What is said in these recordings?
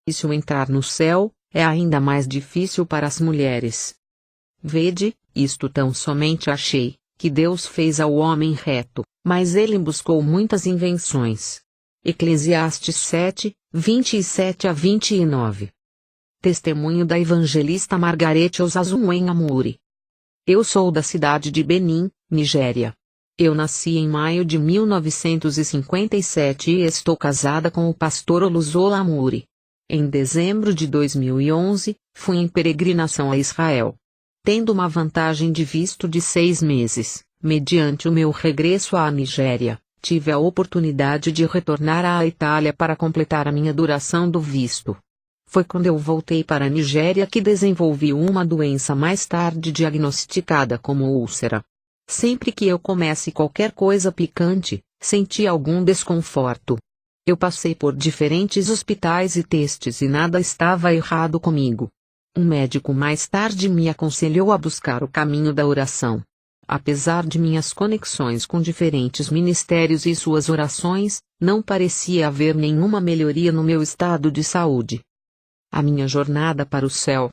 difícil entrar no céu, é ainda mais difícil para as mulheres. Vede, isto tão somente achei, que Deus fez ao homem reto, mas ele buscou muitas invenções. Eclesiastes 7, 27 a 29. Testemunho da evangelista Margarete Osazuwen Amuri. Eu sou da cidade de Benin, Nigéria. Eu nasci em maio de 1957 e estou casada com o pastor Oluzola Amuri. Em dezembro de 2011, fui em peregrinação a Israel. Tendo uma vantagem de visto de 6 meses, mediante o meu regresso à Nigéria, tive a oportunidade de retornar à Itália para completar a minha duração do visto. Foi quando eu voltei para a Nigéria que desenvolvi uma doença mais tarde diagnosticada como úlcera. Sempre que eu comesse qualquer coisa picante, senti algum desconforto. Eu passei por diferentes hospitais e testes e nada estava errado comigo. Um médico mais tarde me aconselhou a buscar o caminho da oração. Apesar de minhas conexões com diferentes ministérios e suas orações, não parecia haver nenhuma melhoria no meu estado de saúde. A minha jornada para o céu.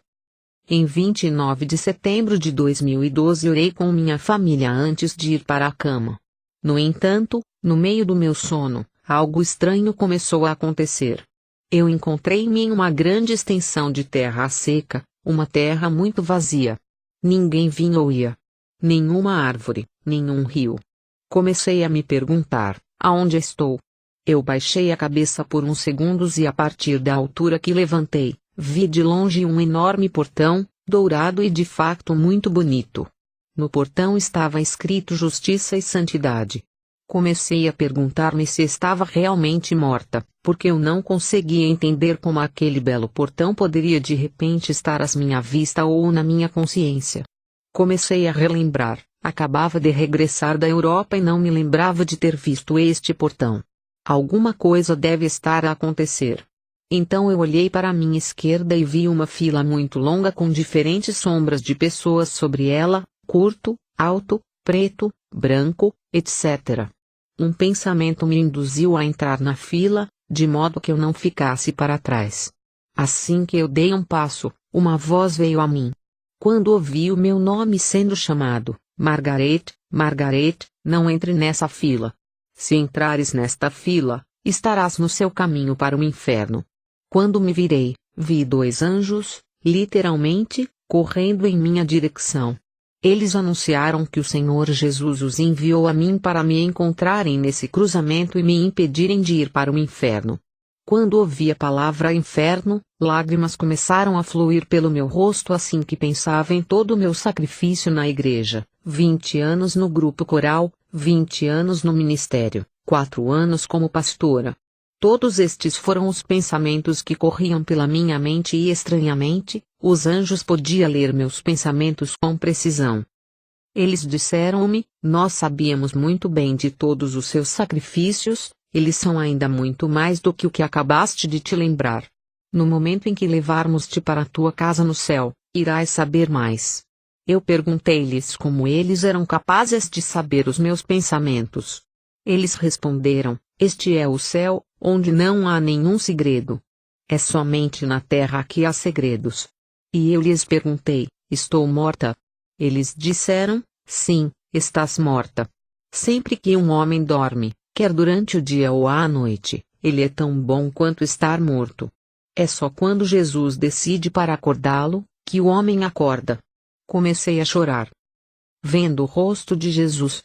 Em 29 de setembro de 2012 orei com minha família antes de ir para a cama. No entanto, no meio do meu sono, algo estranho começou a acontecer. Eu encontrei-me em uma grande extensão de terra seca, uma terra muito vazia. Ninguém vinha ou ia. Nenhuma árvore, nenhum rio. Comecei a me perguntar, aonde estou? Eu baixei a cabeça por uns segundos e a partir da altura que levantei, vi de longe um enorme portão, dourado e de facto muito bonito. No portão estava escrito Justiça e Santidade. Comecei a perguntar-me se estava realmente morta, porque eu não conseguia entender como aquele belo portão poderia de repente estar à minha vista ou na minha consciência. Comecei a relembrar, acabava de regressar da Europa e não me lembrava de ter visto este portão. Alguma coisa deve estar a acontecer. Então eu olhei para a minha esquerda e vi uma fila muito longa com diferentes sombras de pessoas sobre ela, curto, alto, preto, branco, etc. Um pensamento me induziu a entrar na fila, de modo que eu não ficasse para trás. Assim que eu dei um passo, uma voz veio a mim. Quando ouvi o meu nome sendo chamado, Margarete, Margarete, não entre nessa fila. Se entrares nesta fila, estarás no seu caminho para o inferno. Quando me virei, vi 2 anjos, literalmente, correndo em minha direção. Eles anunciaram que o Senhor Jesus os enviou a mim para me encontrarem nesse cruzamento e me impedirem de ir para o inferno. Quando ouvi a palavra inferno, lágrimas começaram a fluir pelo meu rosto assim que pensava em todo o meu sacrifício na igreja, 20 anos no grupo coral, 20 anos no ministério, 4 anos como pastora. Todos estes foram os pensamentos que corriam pela minha mente e estranhamente, os anjos podiam ler meus pensamentos com precisão. Eles disseram-me, nós sabíamos muito bem de todos os seus sacrifícios, eles são ainda muito mais do que o que acabaste de te lembrar. No momento em que levarmos-te para a tua casa no céu, irás saber mais. Eu perguntei-lhes como eles eram capazes de saber os meus pensamentos. Eles responderam, este é o céu, onde não há nenhum segredo. É somente na terra que há segredos. E eu lhes perguntei, estou morta? Eles disseram, sim, estás morta. Sempre que um homem dorme, quer durante o dia ou à noite, ele é tão bom quanto estar morto. É só quando Jesus decide para acordá-lo, que o homem acorda. Comecei a chorar. Vendo o rosto de Jesus.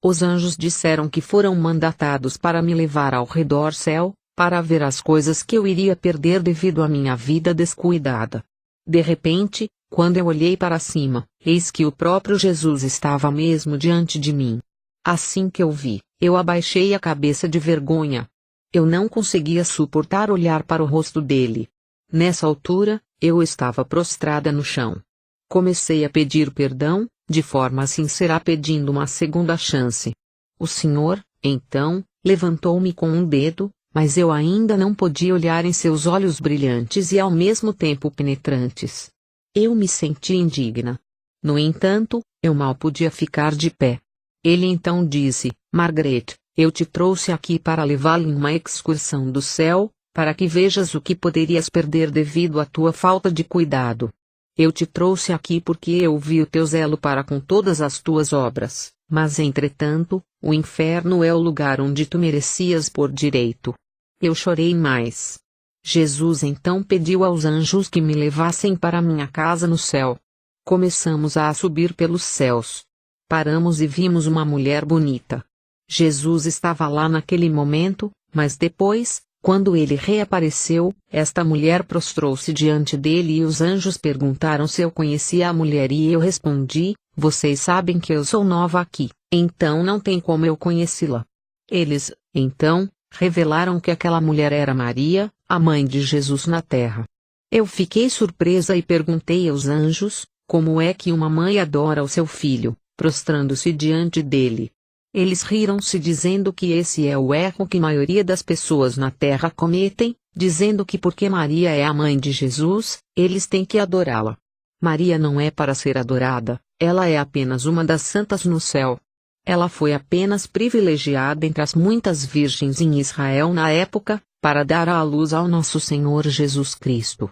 Os anjos disseram que foram mandatados para me levar ao redor céu, para ver as coisas que eu iria perder devido à minha vida descuidada. De repente, quando eu olhei para cima, eis que o próprio Jesus estava mesmo diante de mim. Assim que eu vi, eu abaixei a cabeça de vergonha. Eu não conseguia suportar olhar para o rosto dele. Nessa altura, eu estava prostrada no chão. Comecei a pedir perdão, de forma sincera pedindo uma segunda chance. O Senhor, então, levantou-me com um dedo, mas eu ainda não podia olhar em seus olhos brilhantes e ao mesmo tempo penetrantes. Eu me senti indigna. No entanto, eu mal podia ficar de pé. Ele então disse, Margaret, eu te trouxe aqui para levá-la em uma excursão do céu, para que vejas o que poderias perder devido à tua falta de cuidado. Eu te trouxe aqui porque eu vi o teu zelo para com todas as tuas obras, mas entretanto, o inferno é o lugar onde tu merecias por direito. Eu chorei mais. Jesus então pediu aos anjos que me levassem para minha casa no céu. Começamos a subir pelos céus. Paramos e vimos uma mulher bonita. Jesus estava lá naquele momento, mas depois, quando ele reapareceu, esta mulher prostrou-se diante dele e os anjos perguntaram se eu conhecia a mulher e eu respondi: vocês sabem que eu sou nova aqui, então não tem como eu conhecê-la. Eles, então, revelaram que aquela mulher era Maria, a mãe de Jesus na terra. Eu fiquei surpresa e perguntei aos anjos: como é que uma mãe adora o seu filho, prostrando-se diante dele? Eles riram-se dizendo que esse é o erro que a maioria das pessoas na terra cometem, dizendo que porque Maria é a mãe de Jesus, eles têm que adorá-la. Maria não é para ser adorada, ela é apenas uma das santas no céu. Ela foi apenas privilegiada entre as muitas virgens em Israel na época, para dar à luz ao nosso Senhor Jesus Cristo.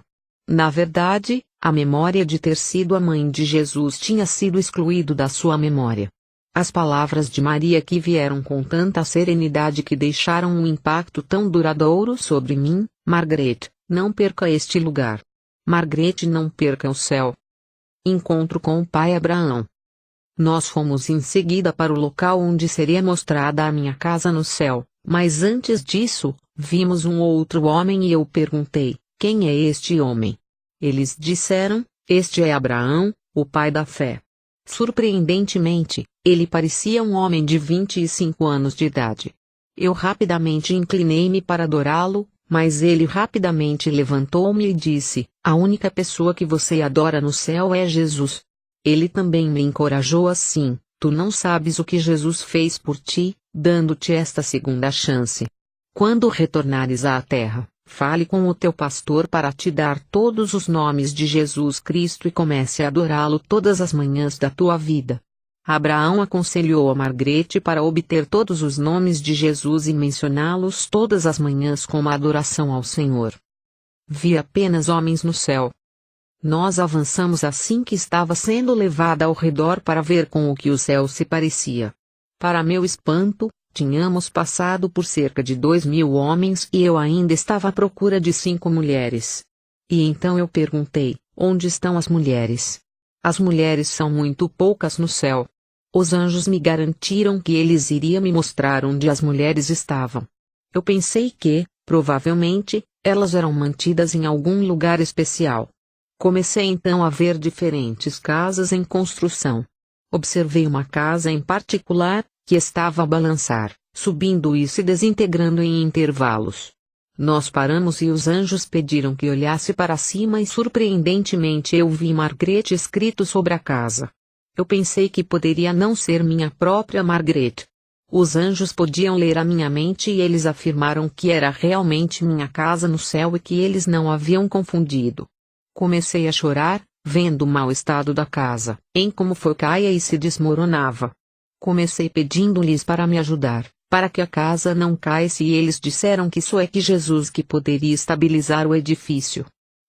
Na verdade, a memória de ter sido a mãe de Jesus tinha sido excluído da sua memória. As palavras de Maria que vieram com tanta serenidade que deixaram um impacto tão duradouro sobre mim: Margaret, não perca este lugar. Margaret, não perca o céu. Encontro com o pai Abraão. Nós fomos em seguida para o local onde seria mostrada a minha casa no céu, mas antes disso, vimos um outro homem e eu perguntei: quem é este homem? Eles disseram: este é Abraão, o pai da fé. Surpreendentemente, ele parecia um homem de 25 anos de idade. Eu rapidamente inclinei-me para adorá-lo, mas ele rapidamente levantou-me e disse: a única pessoa que você adora no céu é Jesus. Ele também me encorajou assim: tu não sabes o que Jesus fez por ti, dando-te esta segunda chance. Quando retornares à terra, fale com o teu pastor para te dar todos os nomes de Jesus Cristo e comece a adorá-lo todas as manhãs da tua vida. Abraão aconselhou a Margaret para obter todos os nomes de Jesus e mencioná-los todas as manhãs como adoração ao Senhor. Vi apenas homens no céu. Nós avançamos assim que estava sendo levada ao redor para ver com o que o céu se parecia. Para meu espanto, tínhamos passado por cerca de 2.000 homens e eu ainda estava à procura de 5 mulheres. E então eu perguntei: onde estão as mulheres? As mulheres são muito poucas no céu. Os anjos me garantiram que eles iriam me mostrar onde as mulheres estavam. Eu pensei que, provavelmente, elas eram mantidas em algum lugar especial. Comecei então a ver diferentes casas em construção. Observei uma casa em particular, que estava a balançar, subindo e se desintegrando em intervalos. Nós paramos e os anjos pediram que olhasse para cima e surpreendentemente eu vi Margaret escrito sobre a casa. Eu pensei que poderia não ser minha própria Margaret. Os anjos podiam ler a minha mente e eles afirmaram que era realmente minha casa no céu e que eles não haviam confundido. Comecei a chorar, vendo o mau estado da casa, em como foi caia e se desmoronava. Comecei pedindo-lhes para me ajudar, para que a casa não caísse e eles disseram que só é que Jesus que poderia estabilizar o edifício.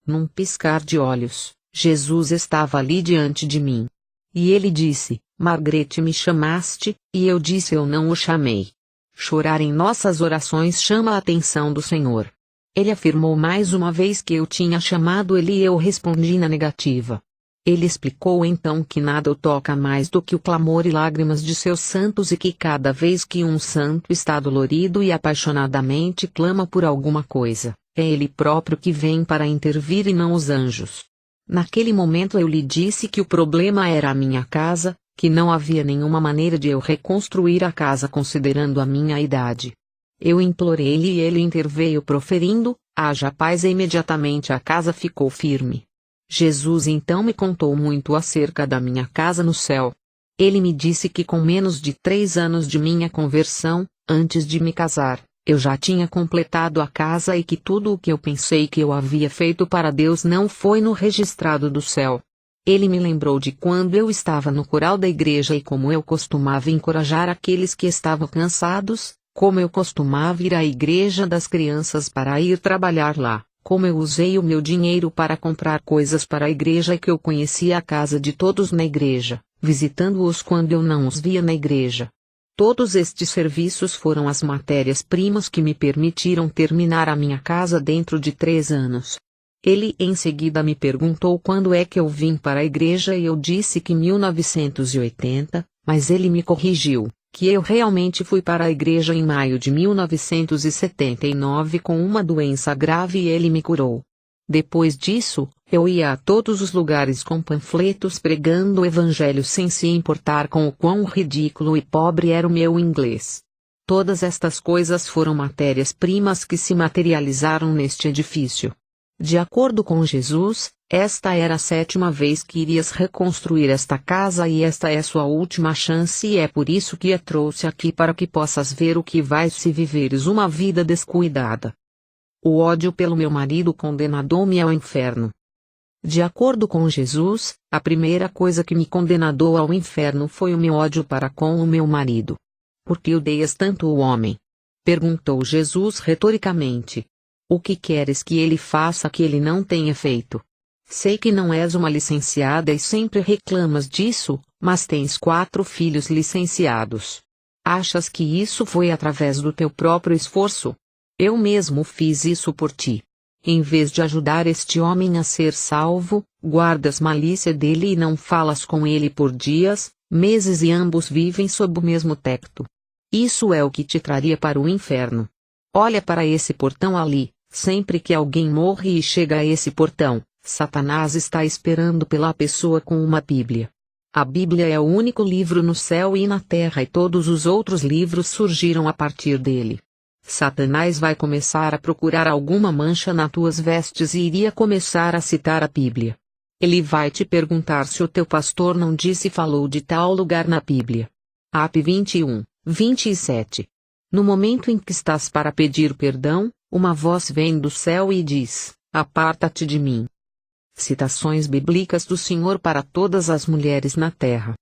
Num piscar de olhos, Jesus estava ali diante de mim. E ele disse: Margaret, me chamaste? E eu disse: eu não o chamei. Chorar em nossas orações chama a atenção do Senhor. Ele afirmou mais uma vez que eu tinha chamado ele e eu respondi na negativa. Ele explicou então que nada o toca mais do que o clamor e lágrimas de seus santos e que cada vez que um santo está dolorido e apaixonadamente clama por alguma coisa, é ele próprio que vem para intervir e não os anjos. Naquele momento eu lhe disse que o problema era a minha casa, que não havia nenhuma maneira de eu reconstruir a casa considerando a minha idade. Eu implorei-lhe e ele interveio proferindo: haja paz, e imediatamente a casa ficou firme. Jesus então me contou muito acerca da minha casa no céu. Ele me disse que com menos de 3 anos de minha conversão, antes de me casar, eu já tinha completado a casa e que tudo o que eu pensei que eu havia feito para Deus não foi no registrado do céu. Ele me lembrou de quando eu estava no coral da igreja e como eu costumava encorajar aqueles que estavam cansados, como eu costumava ir à igreja das crianças para ir trabalhar lá, como eu usei o meu dinheiro para comprar coisas para a igreja e que eu conhecia a casa de todos na igreja, visitando-os quando eu não os via na igreja. Todos estes serviços foram as matérias-primas que me permitiram terminar a minha casa dentro de 3 anos. Ele em seguida me perguntou quando é que eu vim para a igreja e eu disse que 1980, mas ele me corrigiu, que eu realmente fui para a igreja em maio de 1979 com uma doença grave e ele me curou. Depois disso, eu ia a todos os lugares com panfletos pregando o evangelho sem se importar com o quão ridículo e pobre era o meu inglês. Todas estas coisas foram matérias-primas que se materializaram neste edifício. De acordo com Jesus, esta era a 7ª vez que irias reconstruir esta casa e esta é sua última chance e é por isso que a trouxe aqui para que possas ver o que vai se viveres uma vida descuidada. O ódio pelo meu marido condenou-me ao inferno. De acordo com Jesus, a primeira coisa que me condenou ao inferno foi o meu ódio para com o meu marido. Por que odeias tanto o homem? Perguntou Jesus retoricamente. O que queres que ele faça que ele não tenha feito? Sei que não és uma licenciada e sempre reclamas disso, mas tens 4 filhos licenciados. Achas que isso foi através do teu próprio esforço? Eu mesmo fiz isso por ti. Em vez de ajudar este homem a ser salvo, guardas malícia dele e não falas com ele por dias, meses e ambos vivem sob o mesmo teto. Isso é o que te traria para o inferno. Olha para esse portão ali, sempre que alguém morre e chega a esse portão, Satanás está esperando pela pessoa com uma Bíblia. A Bíblia é o único livro no céu e na terra e todos os outros livros surgiram a partir dele. Satanás vai começar a procurar alguma mancha nas tuas vestes e iria começar a citar a Bíblia. Ele vai te perguntar se o teu pastor não disse e falou de tal lugar na Bíblia. Ap 21, 27. No momento em que estás para pedir perdão, uma voz vem do céu e diz: aparta-te de mim. Citações bíblicas do Senhor para todas as mulheres na terra.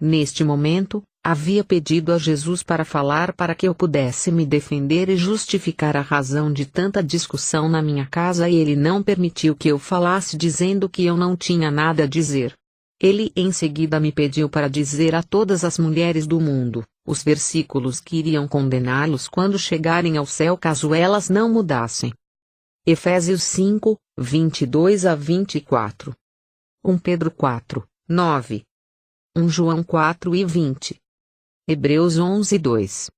Neste momento, havia pedido a Jesus para falar para que eu pudesse me defender e justificar a razão de tanta discussão na minha casa e ele não permitiu que eu falasse dizendo que eu não tinha nada a dizer. Ele em seguida me pediu para dizer a todas as mulheres do mundo, os versículos que iriam condená-los quando chegarem ao céu caso elas não mudassem. Efésios 5, 22 a 24. 1 Pedro 4, 9. 1 João 4 e 20. Hebreus 11, 2.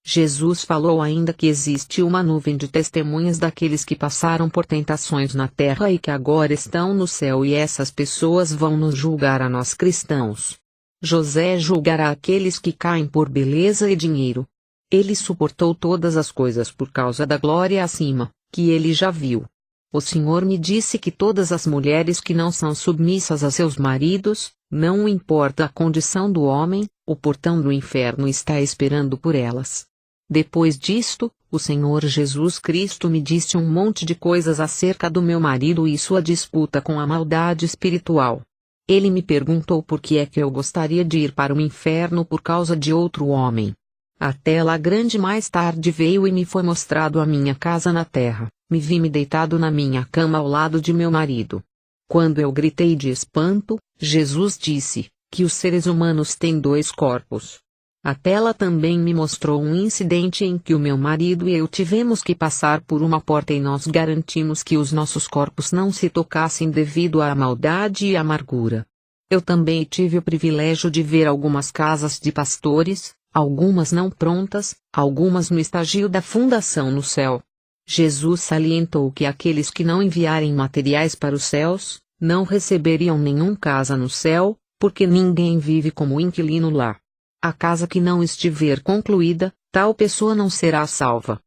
Jesus falou ainda que existe uma nuvem de testemunhas daqueles que passaram por tentações na terra e que agora estão no céu e essas pessoas vão nos julgar a nós cristãos. José julgará aqueles que caem por beleza e dinheiro. Ele suportou todas as coisas por causa da glória acima, que ele já viu. O Senhor me disse que todas as mulheres que não são submissas a seus maridos, não importa a condição do homem, o portão do inferno está esperando por elas. Depois disto, o Senhor Jesus Cristo me disse um monte de coisas acerca do meu marido e sua disputa com a maldade espiritual. Ele me perguntou por que é que eu gostaria de ir para o inferno por causa de outro homem. A tela grande mais tarde veio e me foi mostrado a minha casa na terra. Me vi-me deitado na minha cama ao lado de meu marido. Quando eu gritei de espanto, Jesus disse que os seres humanos têm 2 corpos. A tela também me mostrou um incidente em que o meu marido e eu tivemos que passar por uma porta e nós garantimos que os nossos corpos não se tocassem devido à maldade e amargura. Eu também tive o privilégio de ver algumas casas de pastores, algumas não prontas, algumas no estágio da fundação no céu. Jesus salientou que aqueles que não enviarem materiais para os céus, não receberiam nenhum casa no céu, porque ninguém vive como inquilino lá. A casa que não estiver concluída, tal pessoa não será salva.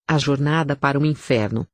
A jornada para o inferno.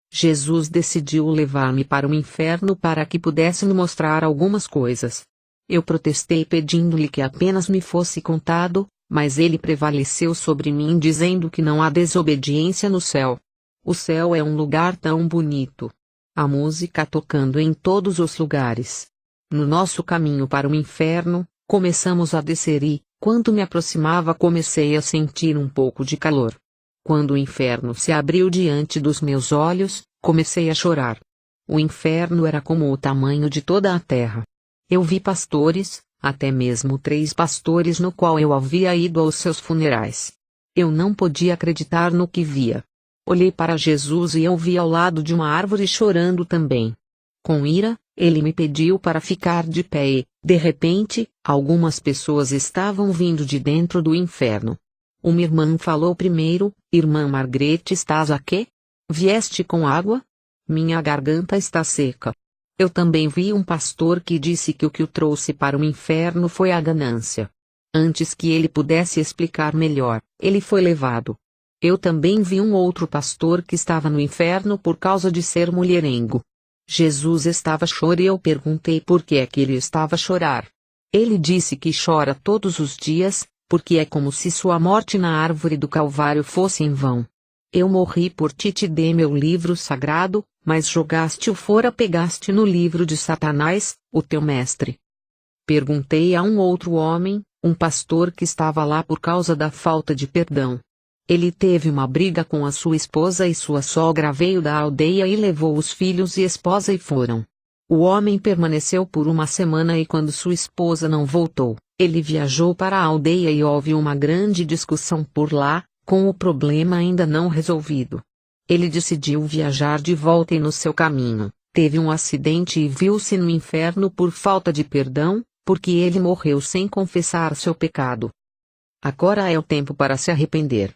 Jesus decidiu levar-me para o inferno para que pudesse me mostrar algumas coisas. Eu protestei pedindo-lhe que apenas me fosse contado, mas ele prevaleceu sobre mim dizendo que não há desobediência no céu. O céu é um lugar tão bonito. A música tocando em todos os lugares. No nosso caminho para o inferno, começamos a descer e, Quando me aproximava, comecei a sentir um pouco de calor. Quando o inferno se abriu diante dos meus olhos, comecei a chorar. O inferno era como o tamanho de toda a terra. Eu vi pastores, até mesmo 3 pastores no qual eu havia ido aos seus funerais. Eu não podia acreditar no que via. Olhei para Jesus e eu vi ao lado de uma árvore chorando também. Com ira, ele me pediu para ficar de pé e, de repente, algumas pessoas estavam vindo de dentro do inferno. Uma irmã falou primeiro: Irmã Margarete, estás aqui? Vieste com água? Minha garganta está seca. Eu também vi um pastor que disse que o que o trouxe para o inferno foi a ganância. Antes que ele pudesse explicar melhor, ele foi levado. Eu também vi um outro pastor que estava no inferno por causa de ser mulherengo. Jesus estava chorando e eu perguntei por que é que ele estava a chorar. Ele disse que chora todos os dias, porque é como se sua morte na árvore do Calvário fosse em vão. Eu morri por ti, te dei meu livro sagrado, mas jogaste-o fora, pegaste no livro de Satanás, o teu mestre. Perguntei a um outro homem, um pastor que estava lá por causa da falta de perdão. Ele teve uma briga com a sua esposa e sua sogra veio da aldeia e levou os filhos e esposa e foram. O homem permaneceu por uma semana e quando sua esposa não voltou, ele viajou para a aldeia e houve uma grande discussão por lá, com o problema ainda não resolvido. Ele decidiu viajar de volta e no seu caminho, teve um acidente e viu-se no inferno por falta de perdão, porque ele morreu sem confessar seu pecado. Agora é o tempo para se arrepender.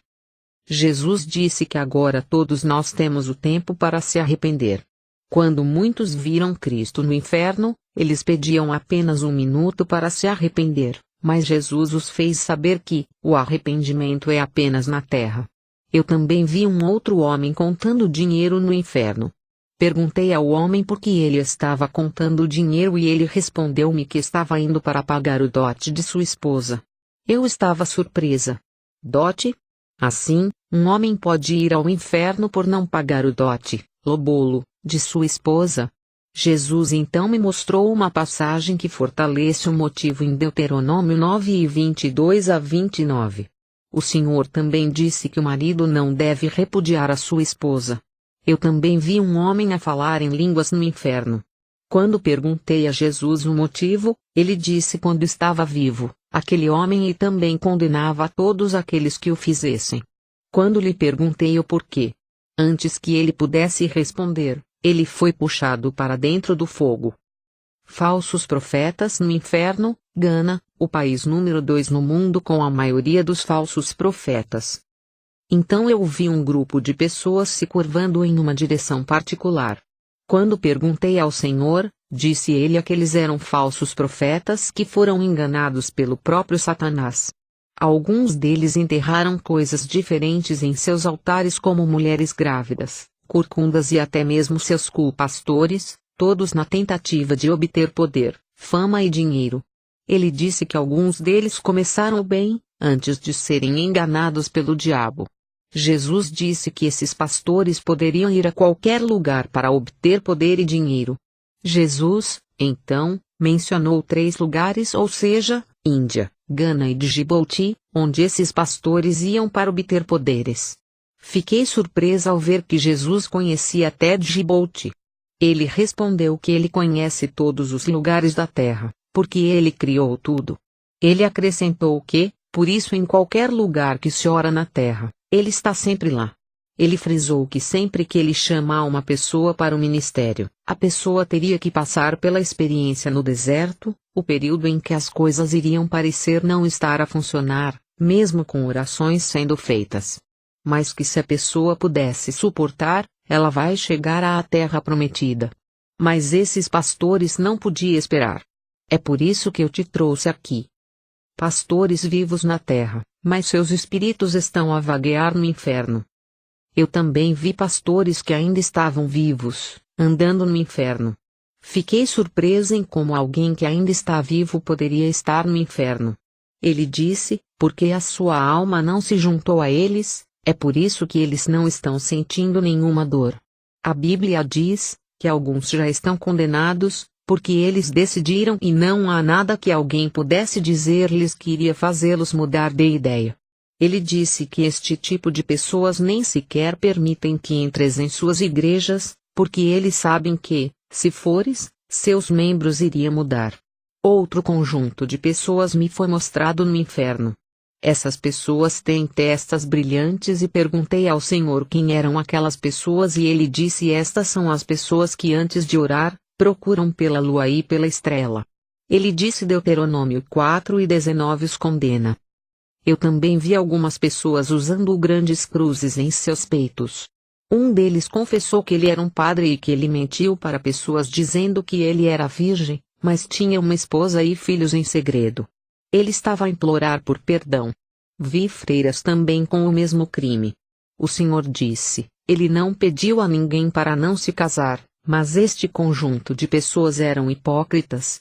Jesus disse que agora todos nós temos o tempo para se arrepender. Quando muitos viram Cristo no inferno, eles pediam apenas 1 minuto para se arrepender, mas Jesus os fez saber que o arrependimento é apenas na terra. Eu também vi um outro homem contando dinheiro no inferno. Perguntei ao homem por que ele estava contando dinheiro e ele respondeu-me que estava indo para pagar o dote de sua esposa. Eu estava surpresa. Dote? Assim, um homem pode ir ao inferno por não pagar o dote, lobolo, de sua esposa? Jesus então me mostrou uma passagem que fortalece o motivo em Deuteronômio 9:22-29. O Senhor também disse que o marido não deve repudiar a sua esposa. Eu também vi um homem a falar em línguas no inferno. Quando perguntei a Jesus o motivo, ele disse quando estava vivo, aquele homem e também condenava a todos aqueles que o fizessem. Quando lhe perguntei o porquê, antes que ele pudesse responder, ele foi puxado para dentro do fogo. Falsos profetas no inferno. Gana, o país número 2 no mundo com a maioria dos falsos profetas. Então eu vi um grupo de pessoas se curvando em uma direção particular. Quando perguntei ao Senhor, disse ele que eles eram falsos profetas que foram enganados pelo próprio Satanás. Alguns deles enterraram coisas diferentes em seus altares como mulheres grávidas, corcundas e até mesmo seus pastores, todos na tentativa de obter poder, fama e dinheiro. Ele disse que alguns deles começaram bem, antes de serem enganados pelo diabo. Jesus disse que esses pastores poderiam ir a qualquer lugar para obter poder e dinheiro. Jesus, então, mencionou 3 lugares, ou seja, Índia, Gana e Djibouti, onde esses pastores iam para obter poderes. Fiquei surpresa ao ver que Jesus conhecia até Djibouti. Ele respondeu que ele conhece todos os lugares da terra, porque ele criou tudo. Ele acrescentou que, por isso em qualquer lugar que se ora na terra, ele está sempre lá. Ele frisou que sempre que ele chama uma pessoa para o ministério, a pessoa teria que passar pela experiência no deserto, o período em que as coisas iriam parecer não estar a funcionar, mesmo com orações sendo feitas. Mas que se a pessoa pudesse suportar, ela vai chegar à terra prometida. Mas esses pastores não podiam esperar. É por isso que eu te trouxe aqui. Pastores vivos na terra, mas seus espíritos estão a vaguear no inferno. Eu também vi pastores que ainda estavam vivos, andando no inferno. Fiquei surpresa em como alguém que ainda está vivo poderia estar no inferno. Ele disse, porque a sua alma não se juntou a eles, é por isso que eles não estão sentindo nenhuma dor. A Bíblia diz que alguns já estão condenados, porque eles decidiram e não há nada que alguém pudesse dizer-lhes que iria fazê-los mudar de ideia. Ele disse que este tipo de pessoas nem sequer permitem que entres em suas igrejas, porque eles sabem que, se fores, seus membros iriam mudar. Outro conjunto de pessoas me foi mostrado no inferno. Essas pessoas têm testas brilhantes e perguntei ao Senhor quem eram aquelas pessoas e ele disse: estas são as pessoas que antes de orar, procuram pela lua e pela estrela. Ele disse: Deuteronômio 4:19 os condena. Eu também vi algumas pessoas usando grandes cruzes em seus peitos. Um deles confessou que ele era um padre e que ele mentiu para pessoas dizendo que ele era virgem, mas tinha uma esposa e filhos em segredo. Ele estava a implorar por perdão. Vi freiras também com o mesmo crime. O Senhor disse: ele não pediu a ninguém para não se casar, mas este conjunto de pessoas eram hipócritas.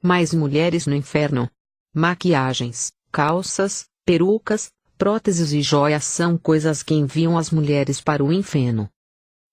Mais mulheres no inferno. Maquiagens, calças, perucas, próteses e joias são coisas que enviam as mulheres para o inferno.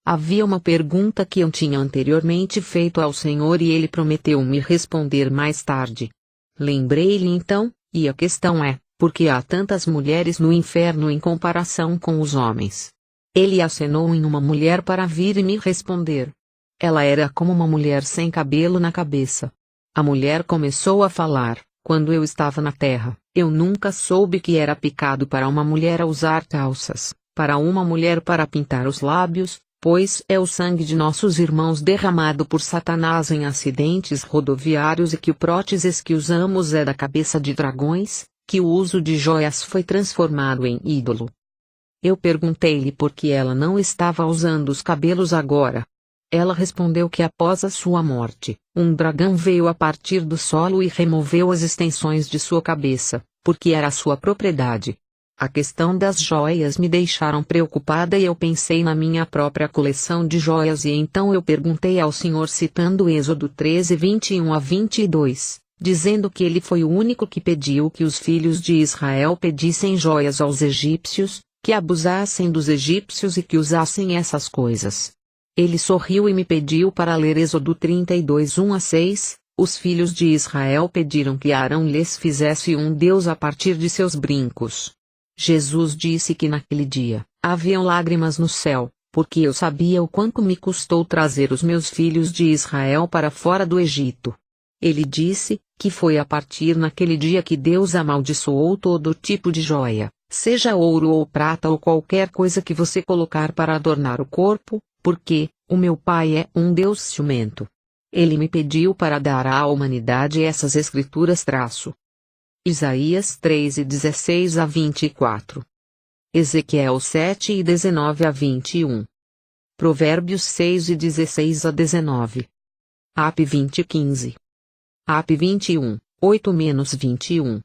Havia uma pergunta que eu tinha anteriormente feito ao Senhor e ele prometeu me responder mais tarde. Lembrei-lhe então, e a questão é: por que há tantas mulheres no inferno em comparação com os homens? Ele acenou em uma mulher para vir e me responder. Ela era como uma mulher sem cabelo na cabeça. A mulher começou a falar: quando eu estava na terra, eu nunca soube que era pecado para uma mulher a usar calças, para uma mulher para pintar os lábios, pois é o sangue de nossos irmãos derramado por Satanás em acidentes rodoviários e que o próteses que usamos é da cabeça de dragões, que o uso de joias foi transformado em ídolo. Eu perguntei-lhe por que ela não estava usando os cabelos agora. Ela respondeu que após a sua morte, um dragão veio a partir do solo e removeu as extensões de sua cabeça, porque era sua propriedade. A questão das joias me deixaram preocupada e eu pensei na minha própria coleção de joias e então eu perguntei ao Senhor citando Êxodo 13:21-22, dizendo que ele foi o único que pediu que os filhos de Israel pedissem joias aos egípcios, que abusassem dos egípcios e que usassem essas coisas. Ele sorriu e me pediu para ler Êxodo 32:1-6, os filhos de Israel pediram que Arão lhes fizesse um deus a partir de seus brincos. Jesus disse que naquele dia, haviam lágrimas no céu, porque eu sabia o quanto me custou trazer os meus filhos de Israel para fora do Egito. Ele disse, que foi a partir naquele dia que Deus amaldiçoou todo tipo de joia, seja ouro ou prata ou qualquer coisa que você colocar para adornar o corpo, porque, o meu pai é um Deus ciumento. Ele me pediu para dar à humanidade essas escrituras Isaías 3:16-24. Ezequiel 7:19-21. Provérbios 6:16-19. Ap 20:15. Ap 21, 8-21.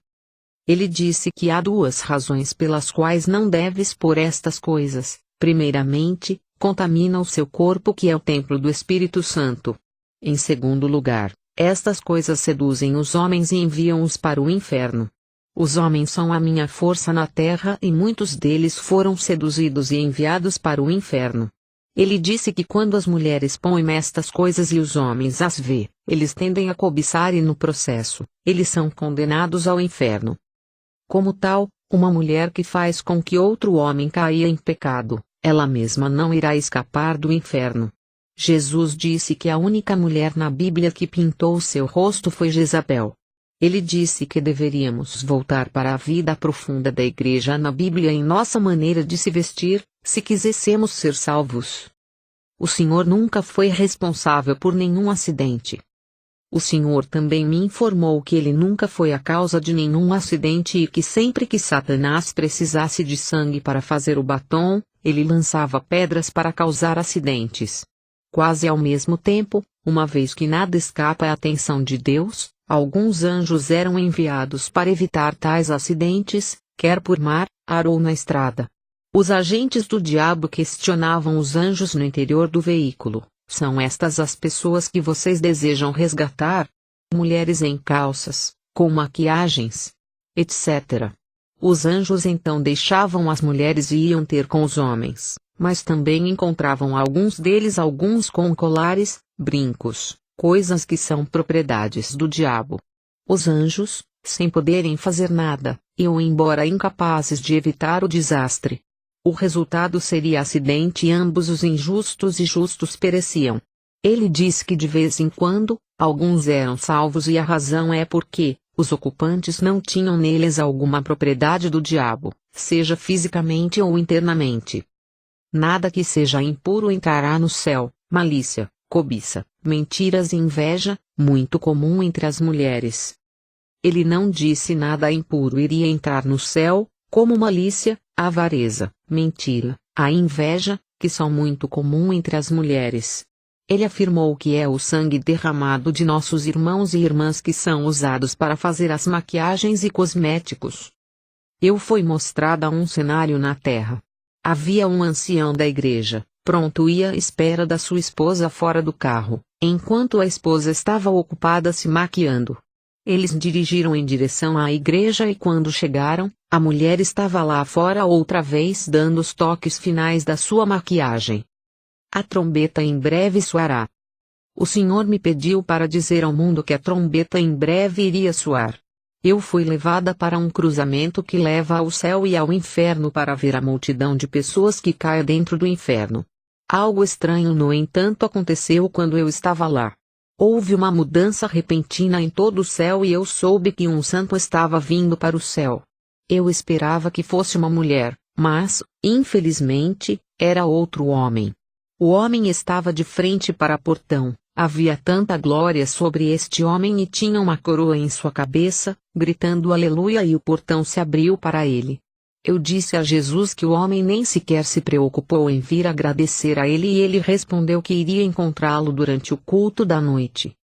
Ele disse que há duas razões pelas quais não deves pôr estas coisas. Primeiramente, contamina o seu corpo que é o templo do Espírito Santo. Em segundo lugar, estas coisas seduzem os homens e enviam-os para o inferno. Os homens são a minha força na terra e muitos deles foram seduzidos e enviados para o inferno. Ele disse que quando as mulheres põem estas coisas e os homens as vê, eles tendem a cobiçar e no processo, eles são condenados ao inferno. Como tal, uma mulher que faz com que outro homem caia em pecado, ela mesma não irá escapar do inferno. Jesus disse que a única mulher na Bíblia que pintou seu rosto foi Jezabel. Ele disse que deveríamos voltar para a vida profunda da igreja na Bíblia em nossa maneira de se vestir, se quisessemos ser salvos. O Senhor nunca foi responsável por nenhum acidente. O Senhor também me informou que ele nunca foi a causa de nenhum acidente e que sempre que Satanás precisasse de sangue para fazer o batom, ele lançava pedras para causar acidentes. Quase ao mesmo tempo, uma vez que nada escapa à atenção de Deus, alguns anjos eram enviados para evitar tais acidentes, quer por mar, ar ou na estrada. Os agentes do diabo questionavam os anjos no interior do veículo: são estas as pessoas que vocês desejam resgatar? Mulheres em calças, com maquiagens, etc. Os anjos então deixavam as mulheres e iam ter com os homens, mas também encontravam alguns deles com colares, brincos, coisas que são propriedades do diabo. Os anjos, sem poderem fazer nada, iam embora incapazes de evitar o desastre. O resultado seria acidente e ambos os injustos e justos pereciam. Ele diz que de vez em quando, alguns eram salvos e a razão é porque os ocupantes não tinham neles alguma propriedade do diabo, seja fisicamente ou internamente. Nada que seja impuro entrará no céu: malícia, cobiça, mentiras e inveja, muito comum entre as mulheres. Ele não disse nada impuro iria entrar no céu, como malícia, avareza, mentira, a inveja, que são muito comum entre as mulheres. Ele afirmou que é o sangue derramado de nossos irmãos e irmãs que são usados para fazer as maquiagens e cosméticos. Eu fui mostrada um cenário na terra. Havia um ancião da igreja, pronto e à espera da sua esposa fora do carro, enquanto a esposa estava ocupada se maquiando. Eles dirigiram em direção à igreja e quando chegaram, a mulher estava lá fora outra vez dando os toques finais da sua maquiagem. A trombeta em breve soará. O Senhor me pediu para dizer ao mundo que a trombeta em breve iria soar. Eu fui levada para um cruzamento que leva ao céu e ao inferno para ver a multidão de pessoas que cai dentro do inferno. Algo estranho, no entanto, aconteceu quando eu estava lá. Houve uma mudança repentina em todo o céu e eu soube que um santo estava vindo para o céu. Eu esperava que fosse uma mulher, mas, infelizmente, era outro homem. O homem estava de frente para o portão, havia tanta glória sobre este homem e tinha uma coroa em sua cabeça, gritando aleluia, e o portão se abriu para ele. Eu disse a Jesus que o homem nem sequer se preocupou em vir agradecer a ele e ele respondeu que iria encontrá-lo durante o culto da noite.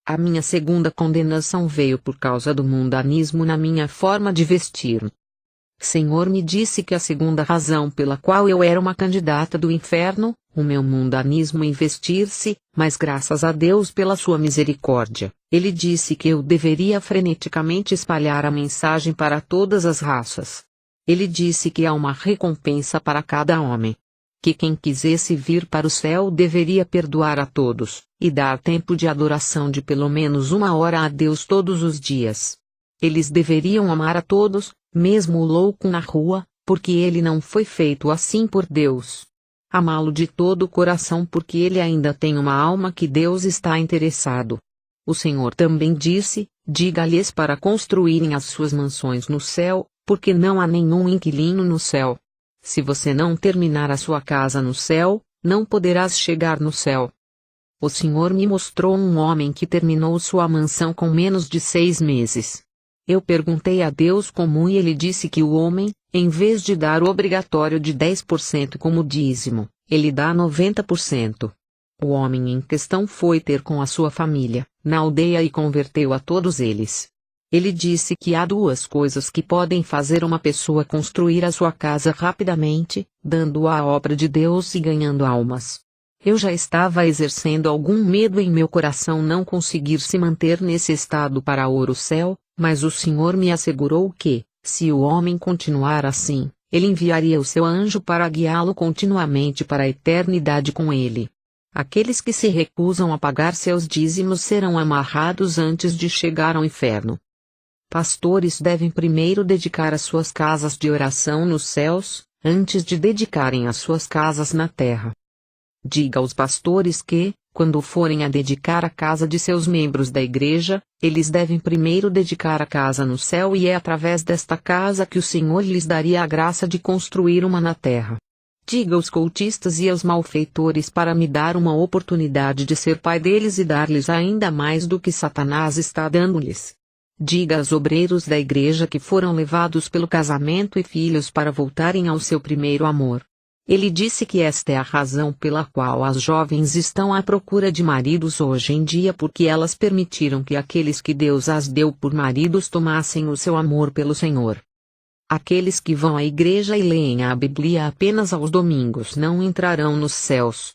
A minha segunda condenação veio por causa do mundanismo na minha forma de vestir. Senhor me disse que a segunda razão pela qual eu era uma candidata do inferno, o meu mundanismo em vestir-se, mas graças a Deus pela sua misericórdia, ele disse que eu deveria freneticamente espalhar a mensagem para todas as raças. Ele disse que há uma recompensa para cada homem. Que quem quisesse vir para o céu deveria perdoar a todos, e dar tempo de adoração de pelo menos 1 hora a Deus todos os dias. Eles deveriam amar a todos, mesmo o louco na rua, porque ele não foi feito assim por Deus. Amá-lo de todo o coração porque ele ainda tem uma alma que Deus está interessado. O Senhor também disse: diga-lhes para construírem as suas mansões no céu, porque não há nenhum inquilino no céu. Se você não terminar a sua casa no céu, não poderás chegar no céu. O Senhor me mostrou um homem que terminou sua mansão com menos de 6 meses. Eu perguntei a Deus como e ele disse que o homem, em vez de dar o obrigatório de 10% como dízimo, ele dá 90%. O homem em questão foi ter com a sua família, na aldeia, e converteu a todos eles. Ele disse que há 2 coisas que podem fazer uma pessoa construir a sua casa rapidamente, dando-a à obra de Deus e ganhando almas. Eu já estava exercendo algum medo em meu coração não conseguir se manter nesse estado para o céu, mas o Senhor me assegurou que, se o homem continuar assim, ele enviaria o seu anjo para guiá-lo continuamente para a eternidade com ele. Aqueles que se recusam a pagar seus dízimos serão amarrados antes de chegar ao inferno. Pastores devem primeiro dedicar as suas casas de oração nos céus, antes de dedicarem as suas casas na terra. Diga aos pastores que, quando forem a dedicar a casa de seus membros da igreja, eles devem primeiro dedicar a casa no céu e é através desta casa que o Senhor lhes daria a graça de construir uma na terra. Diga aos cultistas e aos malfeitores para me dar uma oportunidade de ser pai deles e dar-lhes ainda mais do que Satanás está dando-lhes. Diga aos obreiros da igreja que foram levados pelo casamento e filhos para voltarem ao seu primeiro amor. Ele disse que esta é a razão pela qual as jovens estão à procura de maridos hoje em dia, porque elas permitiram que aqueles que Deus as deu por maridos tomassem o seu amor pelo Senhor. Aqueles que vão à igreja e leem a Bíblia apenas aos domingos não entrarão nos céus.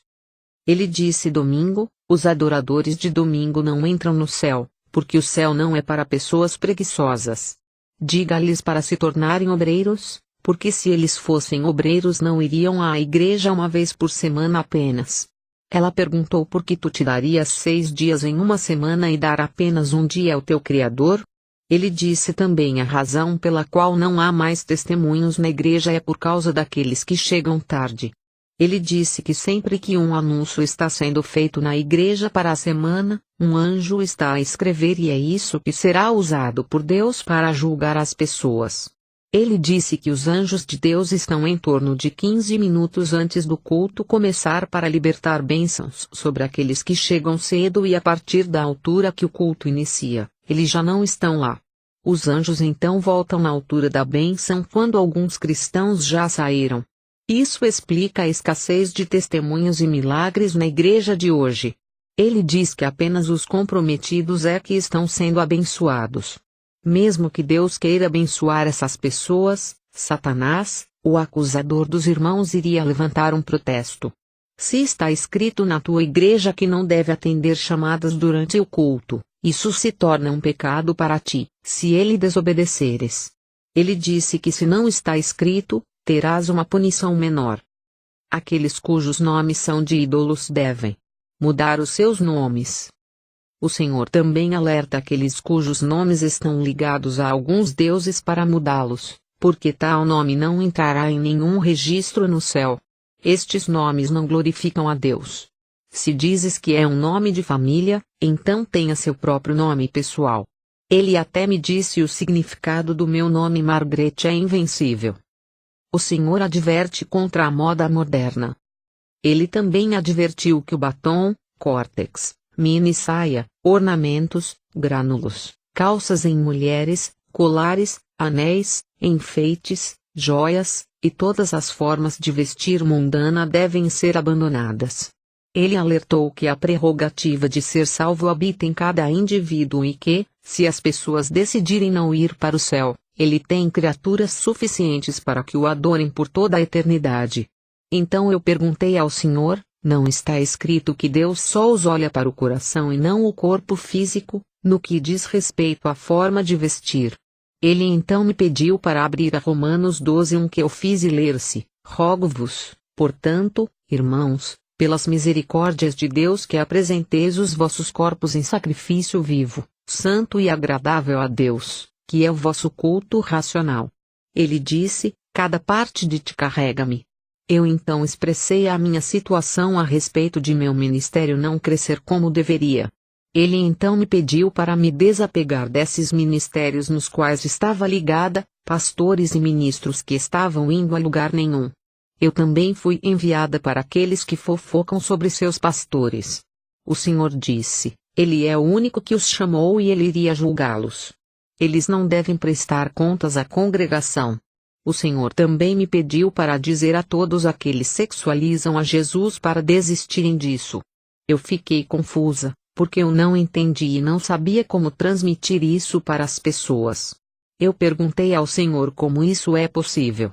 Ele disse domingo: os adoradores de domingo não entram no céu, porque o céu não é para pessoas preguiçosas. Diga-lhes para se tornarem obreiros, porque se eles fossem obreiros não iriam à igreja 1 vez por semana apenas. Ela perguntou por que tu te darias 6 dias em uma semana e dar apenas um dia ao teu Criador? Ele disse também: a razão pela qual não há mais testemunhos na igreja é por causa daqueles que chegam tarde. Ele disse que sempre que um anúncio está sendo feito na igreja para a semana, um anjo está a escrever e é isso que será usado por Deus para julgar as pessoas. Ele disse que os anjos de Deus estão em torno de 15 minutos antes do culto começar para libertar bênçãos sobre aqueles que chegam cedo e a partir da altura que o culto inicia, eles já não estão lá. Os anjos então voltam na altura da bênção quando alguns cristãos já saíram. Isso explica a escassez de testemunhos e milagres na igreja de hoje. Ele diz que apenas os comprometidos é que estão sendo abençoados. Mesmo que Deus queira abençoar essas pessoas, Satanás, o acusador dos irmãos, iria levantar um protesto. Se está escrito na tua igreja que não deve atender chamadas durante o culto, isso se torna um pecado para ti, se ele desobedeceres. Ele disse que se não está escrito, terás uma punição menor. Aqueles cujos nomes são de ídolos devem mudar os seus nomes. O Senhor também alerta aqueles cujos nomes estão ligados a alguns deuses para mudá-los, porque tal nome não entrará em nenhum registro no céu. Estes nomes não glorificam a Deus. Se dizes que é um nome de família, então tenha seu próprio nome pessoal. Ele até me disse o significado do meu nome: Margaret é invencível. O Senhor adverte contra a moda moderna. Ele também advertiu que o batom, córtex, mini saia, ornamentos, grânulos, calças em mulheres, colares, anéis, enfeites, joias, e todas as formas de vestir mundana devem ser abandonadas. Ele alertou que a prerrogativa de ser salvo habita em cada indivíduo e que, se as pessoas decidirem não ir para o céu, ele tem criaturas suficientes para que o adorem por toda a eternidade. Então eu perguntei ao Senhor: não está escrito que Deus só os olha para o coração e não o corpo físico, no que diz respeito à forma de vestir? Ele então me pediu para abrir a Romanos 12:1, que eu fiz e ler-se: rogo-vos, portanto, irmãos, pelas misericórdias de Deus, que apresenteis os vossos corpos em sacrifício vivo, santo e agradável a Deus, que é o vosso culto racional. Ele disse: cada parte de ti carrega-me. Eu então expressei a minha situação a respeito de meu ministério não crescer como deveria. Ele então me pediu para me desapegar desses ministérios nos quais estava ligada, pastores e ministros que estavam indo a lugar nenhum. Eu também fui enviada para aqueles que fofocam sobre seus pastores. O Senhor disse: Ele é o único que os chamou e ele iria julgá-los. Eles não devem prestar contas à congregação. O Senhor também me pediu para dizer a todos aqueles que sexualizam a Jesus para desistirem disso. Eu fiquei confusa, porque eu não entendi e não sabia como transmitir isso para as pessoas. Eu perguntei ao Senhor como isso é possível.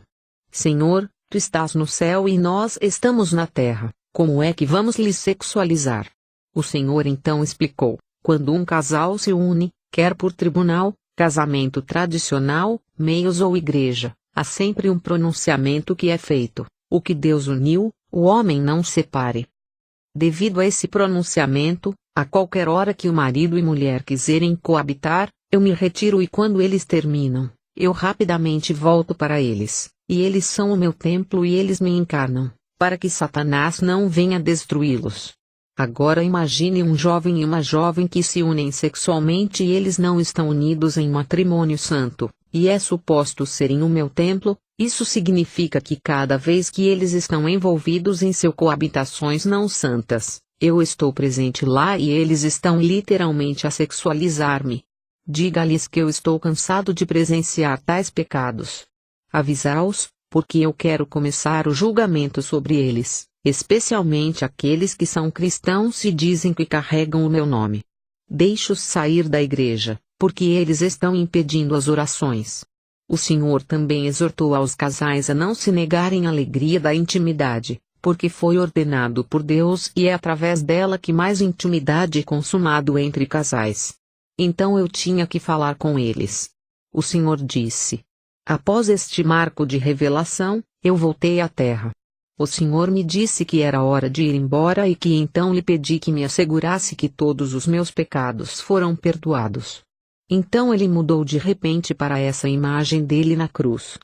Senhor, tu estás no céu e nós estamos na terra, como é que vamos lhes sexualizar? O Senhor então explicou: quando um casal se une, quer por tribunal, casamento tradicional, meios ou igreja, há sempre um pronunciamento que é feito: o que Deus uniu, o homem não separe. Devido a esse pronunciamento, a qualquer hora que o marido e mulher quiserem coabitar, eu me retiro e quando eles terminam, eu rapidamente volto para eles, e eles são o meu templo e eles me encarnam, para que Satanás não venha destruí-los. Agora imagine um jovem e uma jovem que se unem sexualmente e eles não estão unidos em matrimônio santo, e é suposto serem o meu templo. Isso significa que cada vez que eles estão envolvidos em seu coabitações não santas, eu estou presente lá e eles estão literalmente a sexualizar-me. Diga-lhes que eu estou cansado de presenciar tais pecados. Avisa-os, porque eu quero começar o julgamento sobre eles, especialmente aqueles que são cristãos e dizem que carregam o meu nome. Deixe-os sair da igreja, porque eles estão impedindo as orações. O Senhor também exortou aos casais a não se negarem à alegria da intimidade, porque foi ordenado por Deus e é através dela que mais intimidade é consumado entre casais. Então eu tinha que falar com eles. O Senhor disse: após este marco de revelação, eu voltei à terra. O Senhor me disse que era hora de ir embora e que então lhe pedi que me assegurasse que todos os meus pecados foram perdoados. Então ele mudou de repente para essa imagem dele na cruz.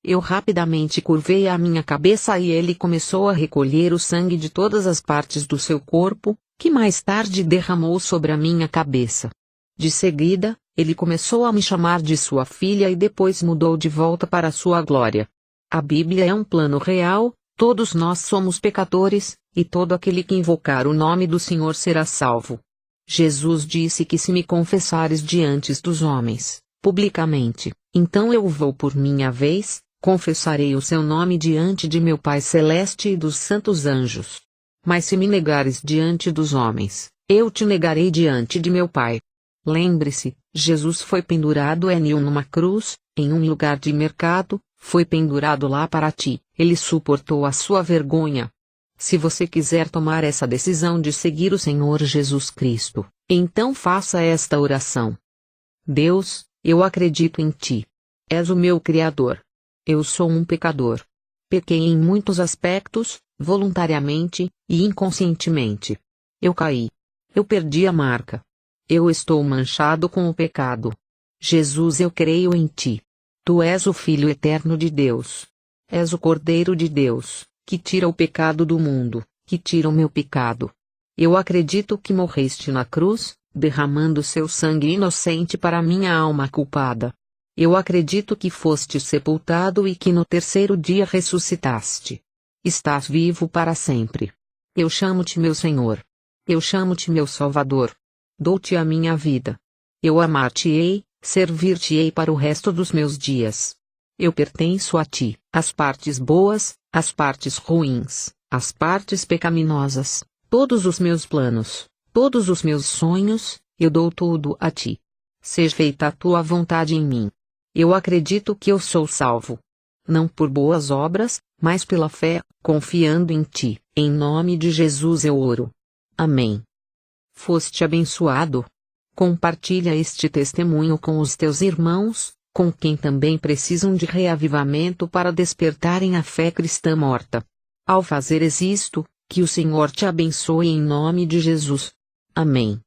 Eu rapidamente curvei a minha cabeça e ele começou a recolher o sangue de todas as partes do seu corpo, que mais tarde derramou sobre a minha cabeça. De seguida, ele começou a me chamar de sua filha e depois mudou de volta para sua glória. A Bíblia é um plano real. Todos nós somos pecadores, e todo aquele que invocar o nome do Senhor será salvo. Jesus disse que se me confessares diante dos homens, publicamente, então eu vou por minha vez, confessarei o seu nome diante de meu Pai Celeste e dos santos anjos. Mas se me negares diante dos homens, eu te negarei diante de meu Pai. Lembre-se, Jesus foi pendurado numa cruz, em um lugar de mercado, foi pendurado lá para ti, ele suportou a sua vergonha. Se você quiser tomar essa decisão de seguir o Senhor Jesus Cristo, então faça esta oração. Deus, eu acredito em ti. És o meu Criador. Eu sou um pecador. Pequei em muitos aspectos, voluntariamente e inconscientemente. Eu caí. Eu perdi a marca. Eu estou manchado com o pecado. Jesus, eu creio em ti. Tu és o Filho eterno de Deus. És o Cordeiro de Deus, que tira o pecado do mundo, que tira o meu pecado. Eu acredito que morreste na cruz, derramando seu sangue inocente para minha alma culpada. Eu acredito que foste sepultado e que no terceiro dia ressuscitaste. Estás vivo para sempre. Eu chamo-te meu Senhor. Eu chamo-te meu Salvador. Dou-te a minha vida. Eu amar-te-ei, servir-te-ei para o resto dos meus dias. Eu pertenço a ti, as partes boas, as partes ruins, as partes pecaminosas, todos os meus planos, todos os meus sonhos, eu dou tudo a ti. Seja feita a tua vontade em mim. Eu acredito que eu sou salvo. Não por boas obras, mas pela fé, confiando em ti. Em nome de Jesus eu oro. Amém. Foste abençoado? Compartilha este testemunho com os teus irmãos, com quem também precisam de reavivamento para despertarem a fé cristã morta. Ao fazeres isto, que o Senhor te abençoe em nome de Jesus. Amém.